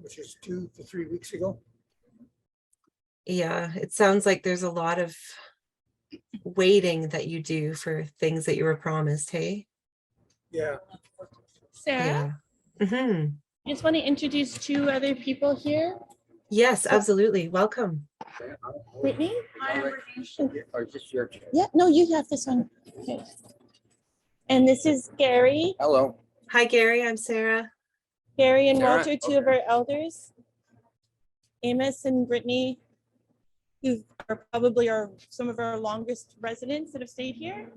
which is 2 to 3 weeks ago. Yeah, it sounds like there's a lot of waiting that you do for things that you were promised, hey? Yeah. Sarah, Yeah. Mm-hmm. I just want to introduce two other people here. Yes, absolutely. Welcome. Whitney? Or just your chair. Yeah, no, you have this one. Okay. And this is Gary. Hello. Hi, Gary. I'm Sarah. Gary and Sarah? Walter, two of our elders. Amos and Brittany, who are probably some of our longest residents that have stayed here.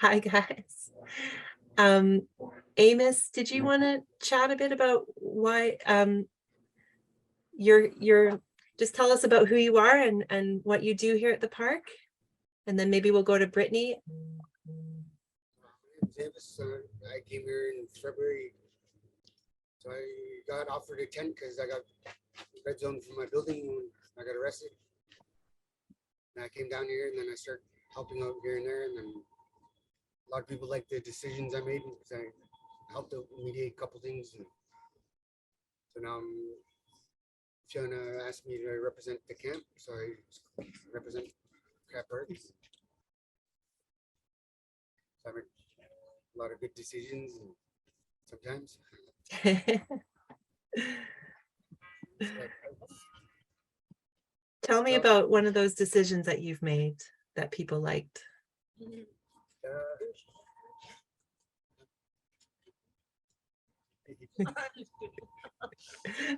Hi, guys. Amos, did you want to chat a bit about why you're just tell us about who you are and what you do here at the park, and then maybe we'll go to Brittany. Davis, I came here in February, so I got offered a tent because I got red zone from my building when I got arrested. And I came down here and then I started helping out here and there, and then a lot of people like the decisions I made because I helped out mediate a couple things. And so now Fiona asked me to represent the camp, so I represent Crab Parks. So I make a lot of good decisions and sometimes. Tell me about one of those decisions that you've made that people liked.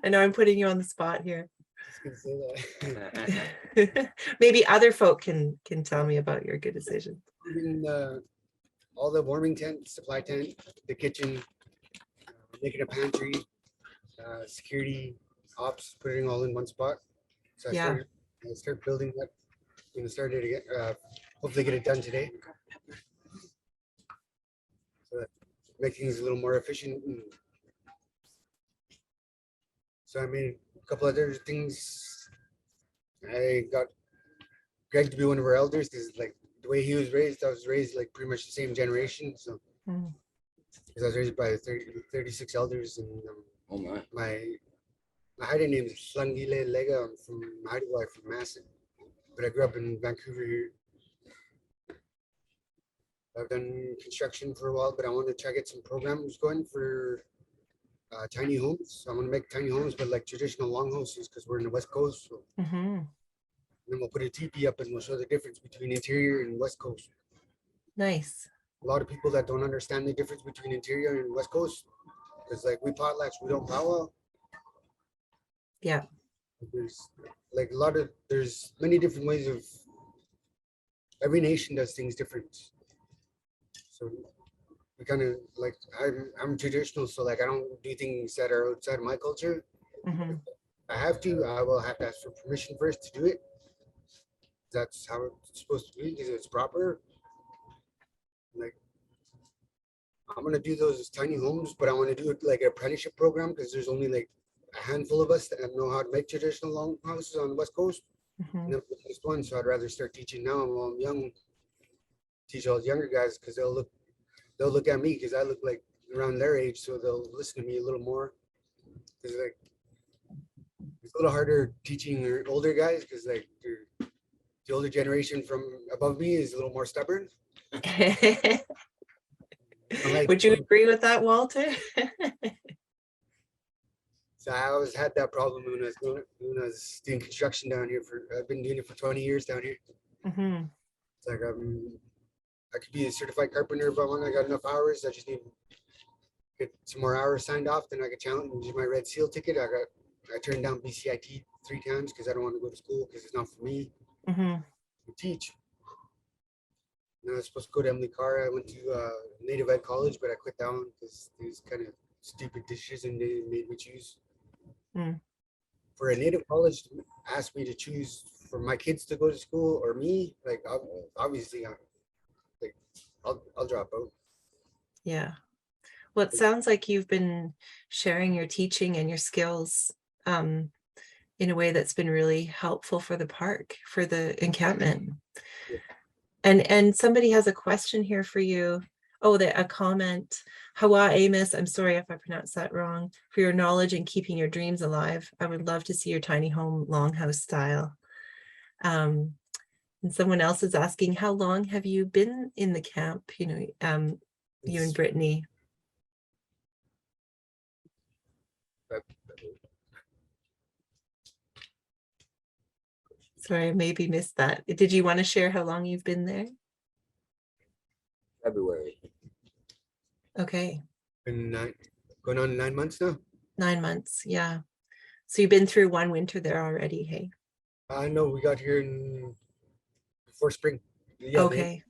I know I'm putting you on the spot here. Maybe other folk can tell me about your good decision. All the warming tent, supply tent, the kitchen, making a pantry, security, ops, putting it all in one spot. So I started building that. Gonna start it again. Hopefully get it done today. So that make things a little more efficient. So I made a couple other things. I got Greg to be one of our elders because like the way he was raised, I was raised like pretty much the same generation. So because I was raised by 36 elders, and my hiding name is Slangile Lega. I'm from Haida, from Masson, but I grew up in Vancouver here. I've done construction for a while, but I want to try to get some programs going for tiny homes. So I'm going to make tiny homes, but like traditional longhouses because we're in the West Coast. So. Then we'll put a teepee up and we'll show the difference between interior and West Coast. Nice. A lot of people that don't understand the difference between interior and West Coast, because like we potlatch, we don't powwow. Yeah. There's like there's many different ways of, every nation does things different. So we kind of like, I'm traditional, so like I don't do things that are outside of my culture. I will have to ask for permission first to do it. That's how it's supposed to be because it's proper. Like I'm gonna do those as tiny homes, but I want to do it like an apprenticeship program because there's only like a handful of us that know how to make traditional longhouses on the West Coast. And this one, so I'd rather start teaching now while I'm young. Teach all the younger guys because they'll look at me because I look like around their age, so they'll listen to me a little more. Because like it's a little harder teaching your older guys because like the older generation from above me is a little more stubborn. Would you agree with that, Walter? So I always had that problem when I was doing construction down here. I've been doing it for 20 years down here. It's like I could be a certified carpenter if I want. I got enough hours. I just need to get some more hours signed off. Then I could challenge my Red Seal ticket. I turned down BCIT 3 times because I don't want to go to school because it's not for me. To teach. And I was supposed to go to Emily Carr. I went to Native Ed College, but I quit that one because these kind of stupid decisions they made me choose. For a Native college to ask me to choose for my kids to go to school or me, like obviously I'll drop out. Yeah. Well, it sounds like you've been sharing your teaching and your skills in a way that's been really helpful for the park, for the encampment. And somebody has a question here for you. Oh, a comment. Hawa Amos, I'm sorry if I pronounced that wrong. For your knowledge and keeping your dreams alive. I would love to see your tiny home longhouse style. And someone else is asking, how long have you been in the camp? You know, you and Brittany. Sorry, I maybe missed that. Did you want to share how long you've been there? February. Okay, Been going on 9 months now. 9 months. Yeah. So you've been through one winter there already, hey? I know we got here before spring. Yeah, Okay.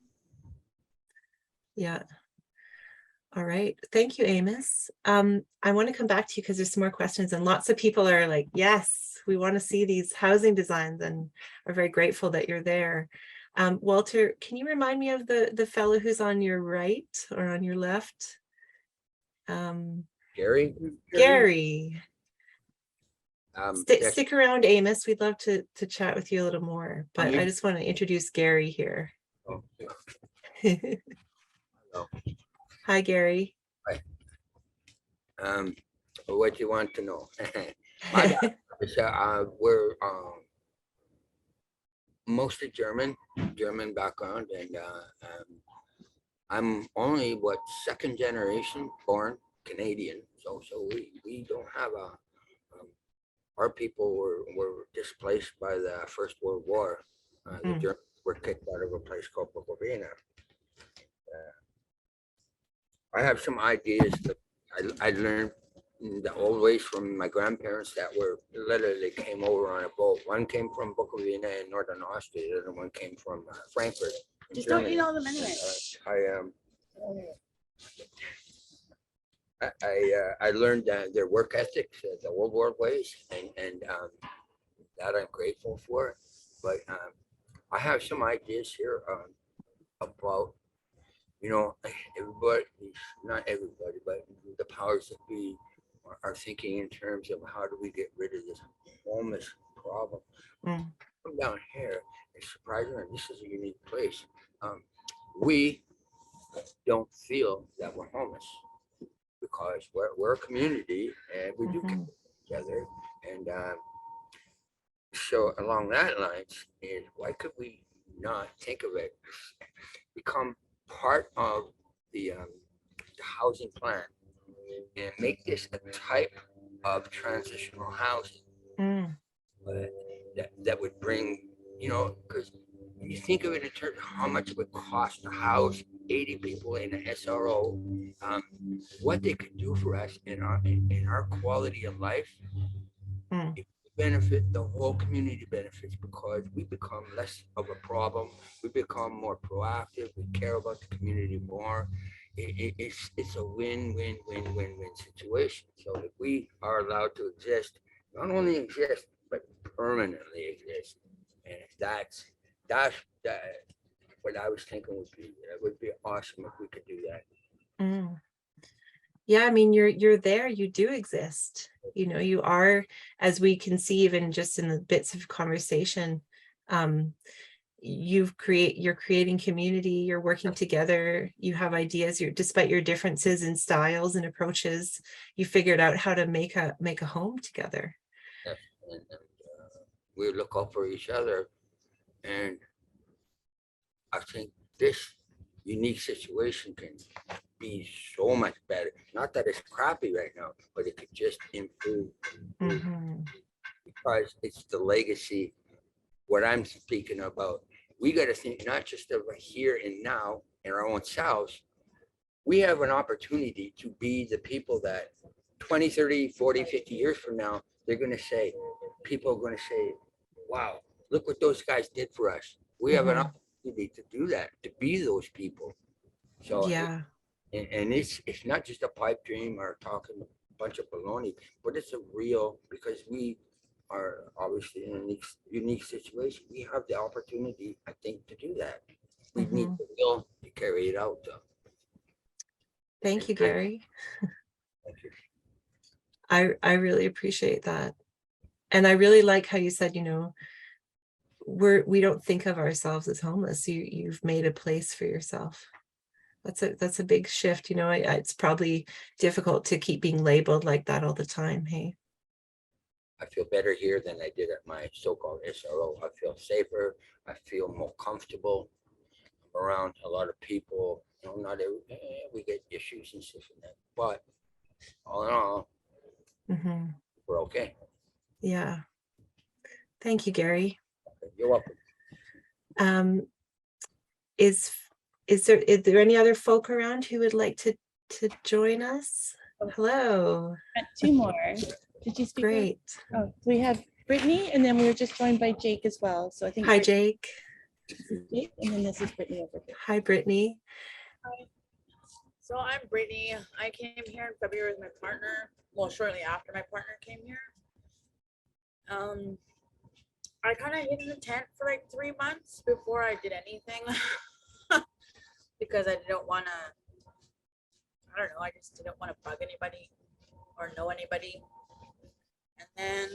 Yeah. All right. Thank you, Amos. I want to come back to you because there's some more questions, and lots of people are like, yes, we want to see these housing designs and are very grateful that you're there. Walter, can you remind me of the fellow who's on your right or on your left? Gary, Gary. that's Stick around, Amos. We'd love to chat with you a little more, but you. I just want to introduce Gary here. oh, yeah. Hello. Hi, Gary. What you want to know? My bad. We're mostly German background, and I'm only second generation born Canadian. So we don't have our people were displaced by the First World War. The Germans were kicked out of a place called Bukovina. I have some ideas that I learned the old ways from my grandparents that were literally came over on a boat. One came from Bukovina in northern Austria, the other one came from Frankfurt. Just don't eat all them anyway. I learned their work ethics, the old world ways, and that I'm grateful for. But I have some ideas here about, you know, everybody, not everybody, but the powers that be are thinking in terms of how do we get rid of this homeless problem. Come down here, it's surprising, and this is a unique place. We don't feel that we're homeless because we're a community and we do come together. And so along that lines is why could we not think of it become part of the housing plan and make this a type of transitional housing that would bring, you know, because you think of it in terms of how much it would cost to house 80 people in an SRO, what they could do for us in our quality of life. It benefit the whole community benefits because we become less of a problem. We become more proactive. We care about the community more. It's a win-win-win-win-win situation. So if we are allowed to exist, not only exist but permanently exist, and that's what I was thinking would be. It would be awesome if we could do that. Yeah, I mean, you're there, you do exist. You know, you are, as we can see even just in the bits of conversation, you're creating community, you're working together, you have ideas, despite your differences in styles and approaches, you figured out how to make a home together. Yes, and we look out for each other, and I think this unique situation can be so much better. Not that it's crappy right now, but it could just improve because it's the legacy. What I'm speaking about, we got to think not just of here and now in our own selves. We have an opportunity to be the people that 20, 30, 40, 50 years from now, they're going to say, people are going to say, wow, look what those guys did for us. We have an opportunity to do that, to be those people. So yeah. And it's not just a pipe dream or talking a bunch of baloney, but it's a real, because we are obviously in a unique situation. We have the opportunity, I think, to do that. We need the will to carry it out, though. Thank you, Gary. Thank you. I really appreciate that. And I really like how you said, you know, we don't think of ourselves as homeless. You've made a place for yourself. That's a big shift. You know, it's probably difficult to keep being labeled like that all the time. Hey. I feel better here than I did at my so-called SRO. I feel safer. I feel more comfortable. I'm around a lot of people. You know, not every, we get issues and stuff like that, but all in all, Hmm. we're okay. Yeah. Thank you, Gary. You're welcome. Um, is there any other folk around who would like to join us? Hello. Got two more. Did you speak? Great. Oh, we have Brittany, and then we were just joined by Jake as well. So I think Hi, Jake. this is Jake, and then this is Brittany over here. Hi, Brittany. So I'm Brittany. I came here in February with my partner. Well, shortly after my partner came here. I kind of hid in the tent for like 3 months before I did anything because I didn't want to. I don't know. I just didn't want to bug anybody or know anybody. And then,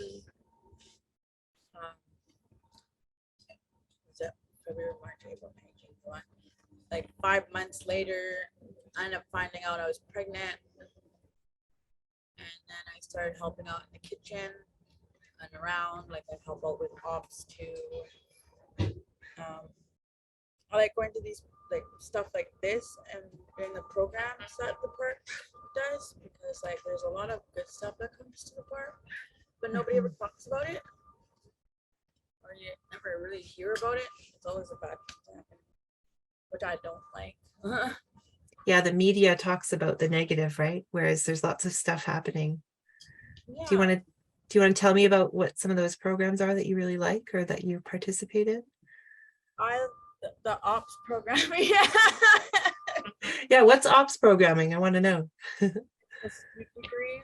was it February, March, April, May, June, July? Like 5 months later, I ended up finding out I was pregnant. And then I started helping out in the kitchen and around, like I help out with ops too. I like going to these like stuff like this and doing the programs that the park does because like there's a lot of good stuff that comes to the park, but nobody ever talks about it, or you never really hear about it. It's always a bad thing, which I don't like. Yeah, the media talks about the negative, right? Whereas there's lots of stuff happening. Yeah. Do you want to tell me about what some of those programs are that you really like or that you participate in? The ops programming. Yeah. Yeah, what's ops programming? I want to know. The sweet degree.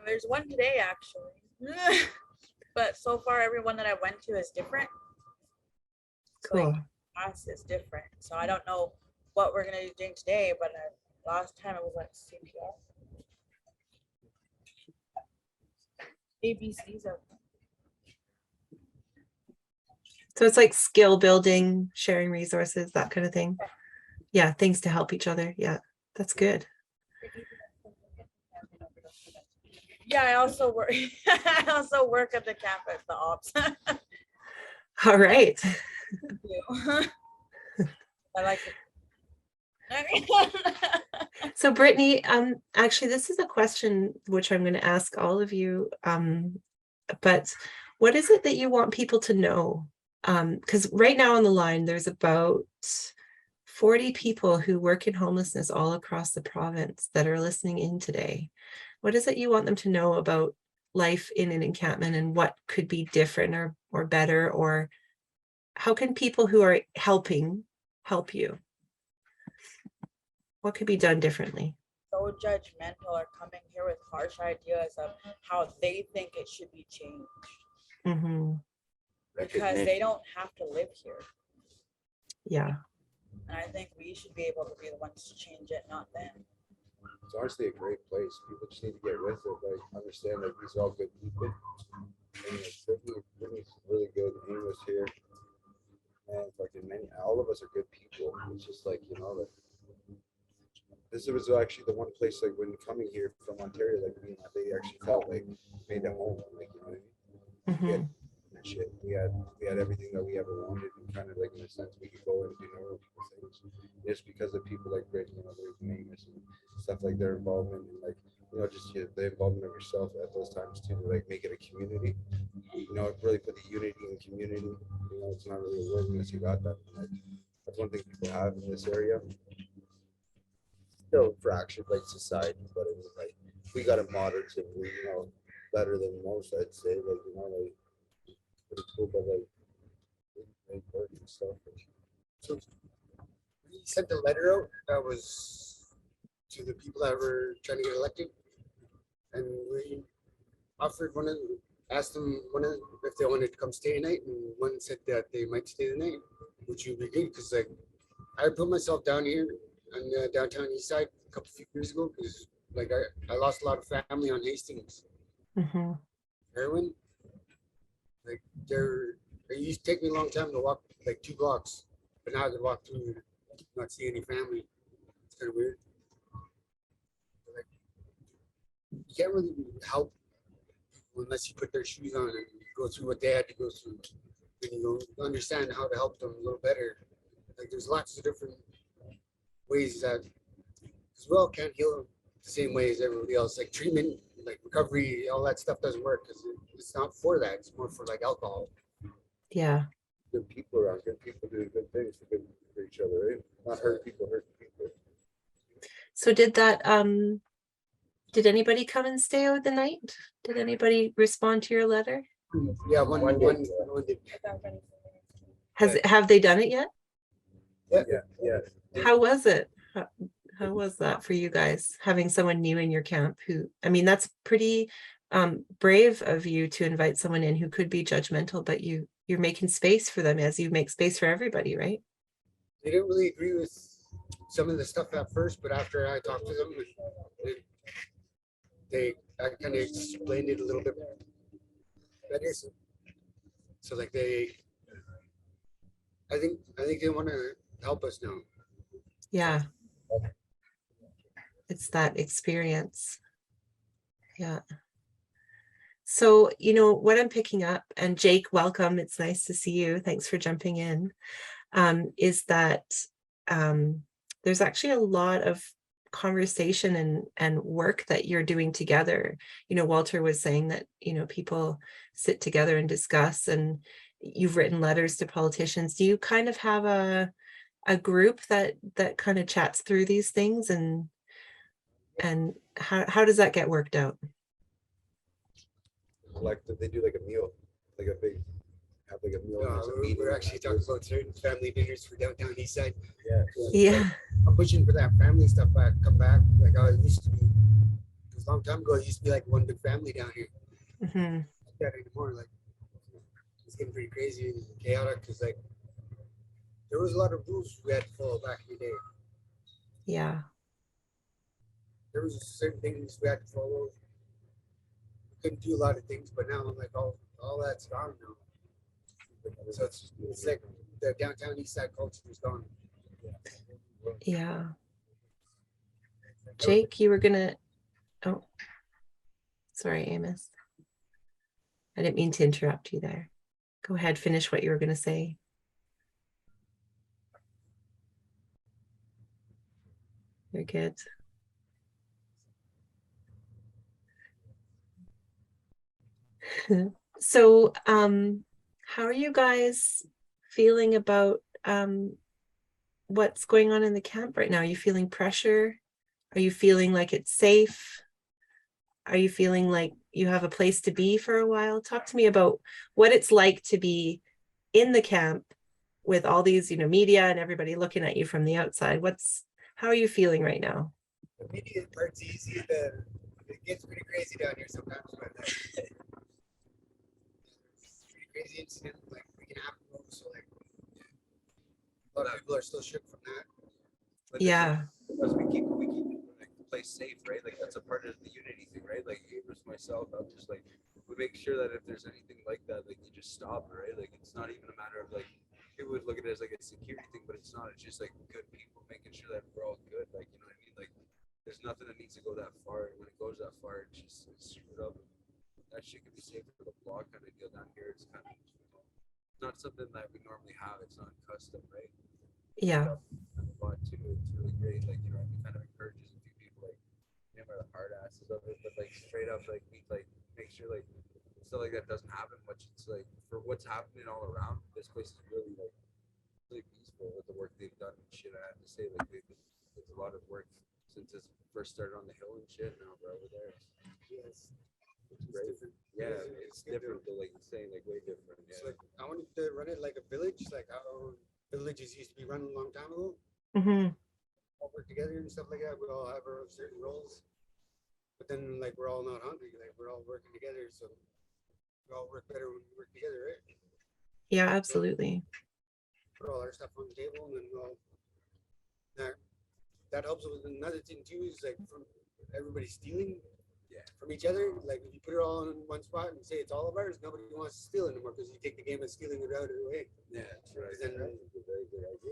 There's one today actually. But so far everyone that I went to is different. So, Cool. like, class is different. So I don't know what we're gonna be doing today, but last time it was like CPR. ABCs of So it's like skill building, sharing resources, that kind of thing. Yeah, things to help each other. Yeah, that's good. yeah, I also work I also work at the campus, the ops. All right. I like it. So Brittany, actually, this is a question which I'm going to ask all of you. But what is it that you want people to know? Because right now on the line, there's about 40 people who work in homelessness all across the province that are listening in today. What is it you want them to know about life in an encampment and what could be different or better, or how can people who are helping help you? What could be done differently? So judgmental or coming here with harsh ideas of how they think it should be changed. Mm-hmm. Because they don't have to live here. Yeah. And I think we should be able to be the ones to change it, not them. It's honestly a great place. People just need to get with it. Like, understand that these are all good people. And Brittany's really good. Amos here. And fucking all of us are good people. It's just like, you know, like, this was actually the one place, like, when coming here from Ontario, like, me and my lady actually felt like made a home. Like, you know what I mean? Mm-hmm. We had shit. We had everything that we ever wanted, and kind of like in a sense we could go and do normal people things just because of people like Brittany, you know, there's Amos and stuff like their involvement and like, you know, just the involvement of yourself at those times too, to like make it a community. You know, really put the unity in community. You know, it's not really a word unless you got that. And, like, that's one thing people have in this area. Still fractured like society, but it was like we got it moderatively, you know, better than most, I'd say. Like, you know, like pretty cool, but like work and stuff. So we sent a letter out that was to the people that were trying to get elected, and we offered asked them if they wanted to come stay a night, and one said that they might stay the night, which would be good because like I put myself down here on the downtown east side a few years ago because like I lost a lot of family on Hastings. Mm-hmm. Heroin, like it used to take me a long time to walk like 2 blocks, but now I could walk through not see any family. It's kind of weird. Like, you can't really help people unless you put their shoes on and go through what they had to go through. And you understand how to help them a little better. Like there's lots of different ways that, because we all can't heal the same way as everybody else. Like treatment, like recovery, all that stuff doesn't work because it's not for that. It's more for like alcohol. Yeah. Good people around, good people doing good things for each other, right? Not hurt people, hurt people. So did anybody come and stay out the night? Did anybody respond to your letter? Yeah, One day, one did. Have they done it yet? Yeah. Yeah. How was it? How was that for you guys, having someone new in your camp who, I mean, that's pretty brave of you to invite someone in who could be judgmental, but you're making space for them as you make space for everybody, right? They didn't really agree with some of the stuff at first, but after I talked to them, I kind of explained it a little bit better. So like I think they want to help us now. Yeah. It's that experience. Yeah. So, what I'm picking up, and Jake, welcome. It's nice to see you. Thanks for jumping in. Is that there's actually a lot of conversation and work that you're doing together. Walter was saying that, people sit together and discuss, and you've written letters to politicians. Do you kind of have a group that kind of chats through these things, and how does that get worked out? Collective, they do like a meal, like a big, have like a meal. and there's a meeting We're actually talking about certain family dinners for downtown East Side. Yeah. Yeah. I'm pushing for that family stuff back, come back like how it used to be. Because a long time ago, it used to be like one big family down here. Mm-hmm. Not that anymore. Like it's getting pretty crazy and chaotic because like there was a lot of rules we had to follow back in the day. Yeah. There was certain things we had to follow. We couldn't do a lot of things, but now like all that's gone now. So it's like the downtown East Side culture is gone. Yeah. Jake, you were gonna, oh, sorry, Amos. I didn't mean to interrupt you there. Go ahead, finish what you were gonna say. You're good. So, how are you guys feeling about what's going on in the camp right now? Are you feeling pressure? Are you feeling like it's safe? Are you feeling like you have a place to be for a while? Talk to me about what it's like to be in the camp with all these, media and everybody looking at you from the outside. How are you feeling right now? The media part's easy. It gets pretty crazy down here sometimes, but pretty crazy incident like freaking happen. So like a lot of people are still shook from that. But Yeah. as we keep like the place safe, right? Like that's a part of the unity thing, right? Like it was myself, I'm just like we make sure that if there's anything like that, like you just stop, right? Like it's not even a matter of like people would look at it as like a security thing, but it's not. It's just like good people making sure that we're all good. Like, you know what I mean? Like there's nothing that needs to go that far. When it goes that far, it's screwed up. That shit could be safe for the block kind of deal down here. It's kind of not something that we normally have. It's not custom, right? Yeah. A lot too. It's really great. Like, you know, it kind of encourages a few people, like, are the hard asses of it, but like straight up, like we like make sure like stuff like that doesn't happen much. It's like for what's happening all around, this place is really like really peaceful with the work they've done and shit. I have to say, like there's a lot of work since it first started on the hill and shit. Now we're over there. Yes. It's great. Yeah, it's different, but like you're saying, like way different. Yeah. So like I wanted to run it like a village, like how villages used to be run a long time ago. Mm-hmm. All work together and stuff like that. We all have our certain roles, but then like we're all not hungry. Like we're all working together, so we all work better when we work together, right? Yeah, absolutely. Put all our stuff on the table, and then that helps with another thing too. Is like from everybody stealing. from each other. Like if you put it all in one spot and say it's all of ours, nobody wants to steal anymore because you take the game of stealing it out of the way. Yeah, that's right. Then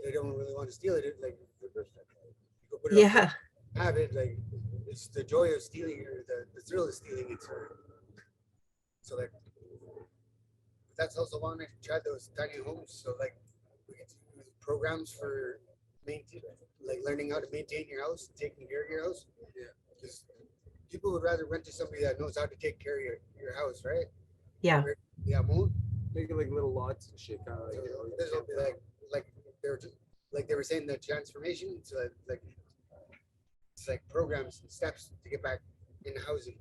they don't really want to steal it. Like you go put it Yeah. have it. Like it's the joy of stealing or the thrill of stealing it. So like that's also one I tried those tiny homes. So like we get to use programs for maintain, like learning how to maintain your house, taking care of your house. Yeah. Because people would rather rent to somebody that knows how to take care of your house, right? Yeah. Yeah, won't. Making like little lots and shit, kind of like, So you know, this will be like they were saying the transformation. So like it's like programs and steps to get back in housing.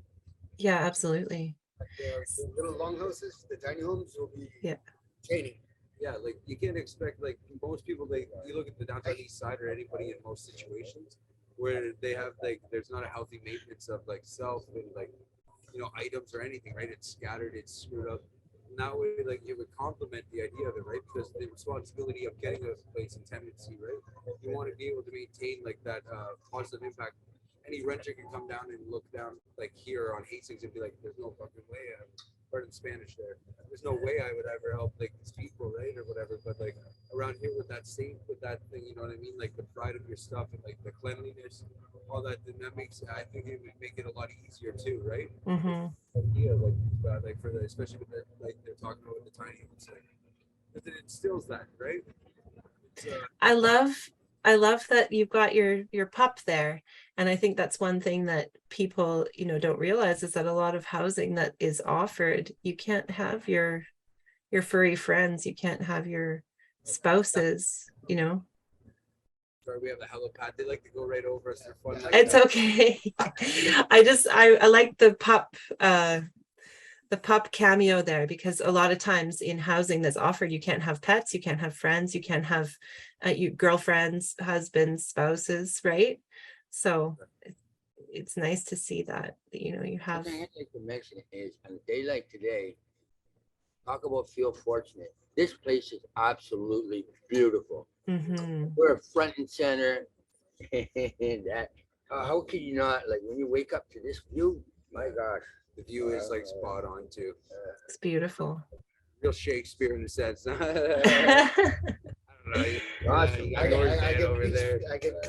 Yeah, absolutely. Like the little long houses, the tiny homes will be training. yeah, like you can't expect like most people. You look at the downtown east side or anybody in most situations where they have like there's not a healthy maintenance of like self and like items or anything, right? It's scattered, it's screwed up. And that way, like it would complement the idea of it, right? Because the responsibility of getting a place in tenancy, right? You want to be able to maintain like that positive impact. Any renter can come down and look down like here on Hastings and be like, "There's no fucking way." Pardon Spanish there. There's no way I would ever help like these people, right, or whatever. But like around here with that thing, you know what I mean? Like the pride of your stuff and like the cleanliness, all that. Then that makes I think it would make it a lot easier too, right? Mm-hmm. Idea like for the especially with the like they're talking about the tiny homes, like because it instills that, right? I love that you've got your pup there. And I think that's one thing that people, don't realize is that a lot of housing that is offered, you can't have your furry friends, you can't have your spouses, Sorry, we have the helipad. They like to go right over us. They're fun. It's okay. I like the pup cameo there, because a lot of times in housing that's offered, you can't have pets, you can't have friends, you can't have girlfriends, husbands, spouses, right? So it's nice to see that you have. Something I'd like to mention is on a day like today, talk about feel fortunate. This place is absolutely beautiful. Mm-hmm. We're front and center. And that, how could you not, like when you wake up to this view, my gosh. The view is like spot on too. It's beautiful. Real Shakespeare in a sense. I don't know. Awesome. I get I get